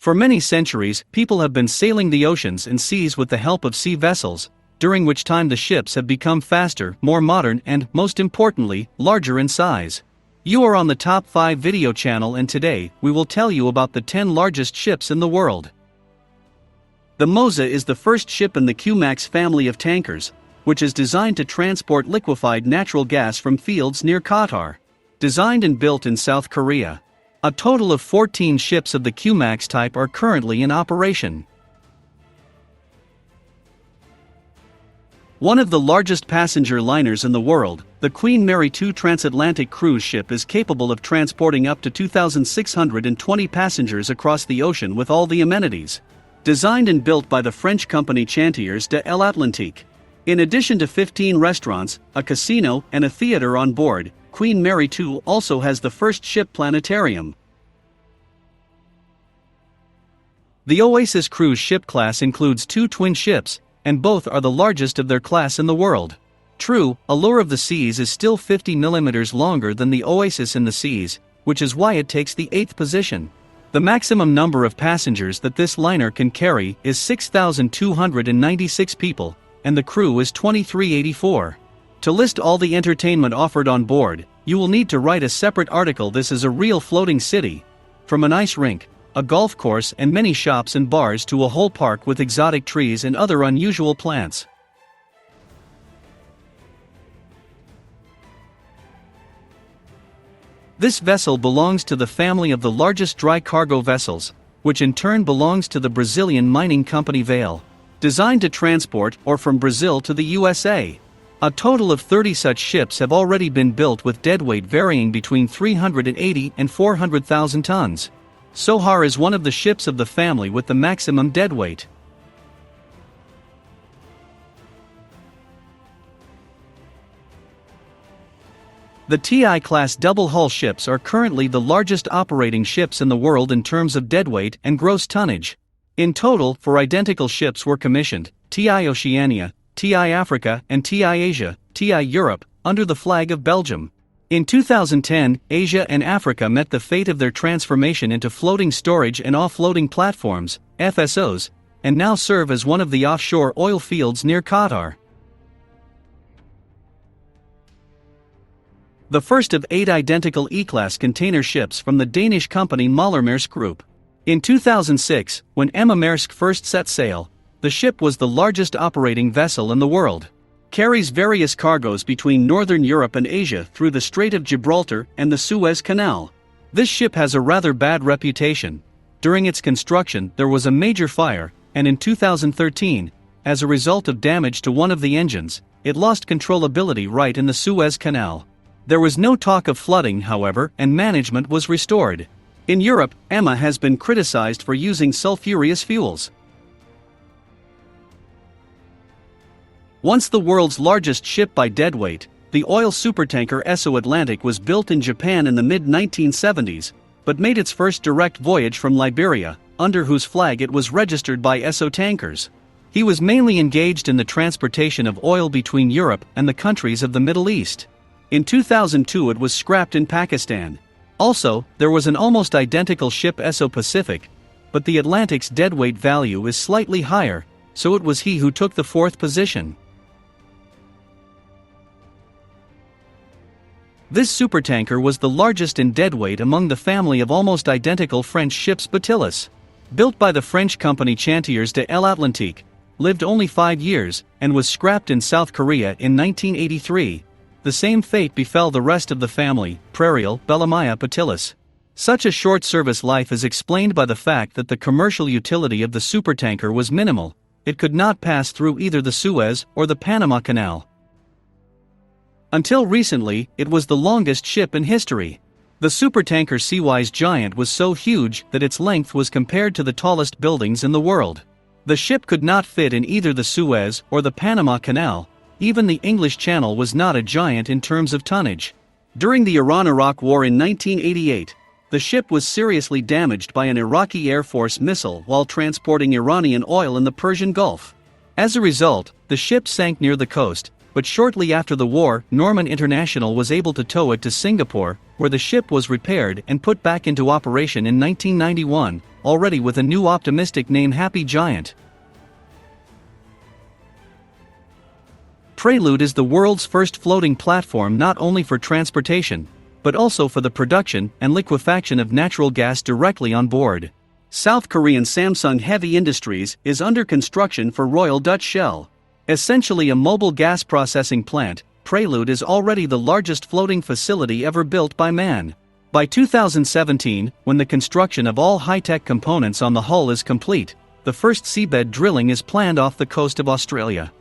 For many centuries, people have been sailing the oceans and seas with the help of sea vessels, during which time the ships have become faster, more modern and, most importantly, larger in size. You are on the Top 5 video channel, and today, we will tell you about the 10 largest ships in the world. The Mozah is the first ship in the Q-Max family of tankers, which is designed to transport liquefied natural gas from fields near Qatar. Designed and built in South Korea. A total of 14 ships of the Q-Max type are currently in operation. One of the largest passenger liners in the world, the Queen Mary II transatlantic cruise ship is capable of transporting up to 2,620 passengers across the ocean with all the amenities. Designed and built by the French company Chantiers de l'Atlantique. In addition to 15 restaurants, a casino, and a theater on board, Queen Mary II also has the first ship planetarium. The Oasis cruise ship class includes 2 twin ships, and both are the largest of their class in the world. True, Allure of the Seas is still 50 mm longer than the Oasis in the Seas, which is why it takes the 8th position. The maximum number of passengers that this liner can carry is 6,296 people, and the crew is 2,384. To list all the entertainment offered on board, you will need to write a separate article. This is a real floating city. From an ice rink, a golf course and many shops and bars to a whole park with exotic trees and other unusual plants. This vessel belongs to the family of the largest dry cargo vessels, which in turn belongs to the Brazilian mining company Vale. Designed to transport or from Brazil to the USA. A total of 30 such ships have already been built with deadweight varying between 380 and 400,000 tons. Sohar is one of the ships of the family with the maximum deadweight. The TI-class double-hull ships are currently the largest operating ships in the world in terms of deadweight and gross tonnage. In total, 4 identical ships were commissioned: TI Oceania, TI Africa and TI Asia, TI Europe, under the flag of Belgium. In 2010, Asia and Africa met the fate of their transformation into floating storage and offloading platforms, FSOs, and now serve as one of the offshore oil fields near Qatar. The first of 8 identical E-class container ships from the Danish company Maersk Group. In 2006, when Maersk first set sail, the ship was the largest operating vessel in the world. Carries various cargoes between Northern Europe and Asia through the Strait of Gibraltar and the Suez Canal. This ship has a rather bad reputation. During its construction, there was a major fire, and in 2013, as a result of damage to one of the engines, it lost controllability right in the Suez Canal. There was no talk of flooding, however, and management was restored. In Europe, Emma has been criticized for using sulfurous fuels. Once the world's largest ship by deadweight, the oil supertanker Esso Atlantic was built in Japan in the mid-1970s, but made its first direct voyage from Liberia, under whose flag it was registered by Esso Tankers. He was mainly engaged in the transportation of oil between Europe and the countries of the Middle East. In 2002 it was scrapped in Pakistan. Also, there was an almost identical ship Esso Pacific, but the Atlantic's deadweight value is slightly higher, so it was he who took the 4th position. This supertanker was the largest in deadweight among the family of almost identical French ships Batilis. Built by the French company Chantiers de l'Atlantique, lived only 5 years, and was scrapped in South Korea in 1983. The same fate befell the rest of the family, Prelude, Bellamia Batilis. Such a short service life is explained by the fact that the commercial utility of the supertanker was minimal. It could not pass through either the Suez or the Panama Canal. Until recently, it was the longest ship in history. The supertanker Seawise Giant was so huge that its length was compared to the tallest buildings in the world. The ship could not fit in either the Suez or the Panama Canal. Even the English Channel was not a giant in terms of tonnage. During the Iran-Iraq War in 1988, the ship was seriously damaged by an Iraqi Air Force missile while transporting Iranian oil in the Persian Gulf. As a result, the ship sank near the coast, but shortly after the war, Norman International was able to tow it to Singapore, where the ship was repaired and put back into operation in 1991, already with a new optimistic name, Happy Giant. Prelude is the world's first floating platform not only for transportation, but also for the production and liquefaction of natural gas directly on board. South Korean Samsung Heavy Industries is under construction for Royal Dutch Shell. Essentially a mobile gas processing plant, Prelude is already the largest floating facility ever built by man. By 2017, when the construction of all high-tech components on the hull is complete, the first seabed drilling is planned off the coast of Australia.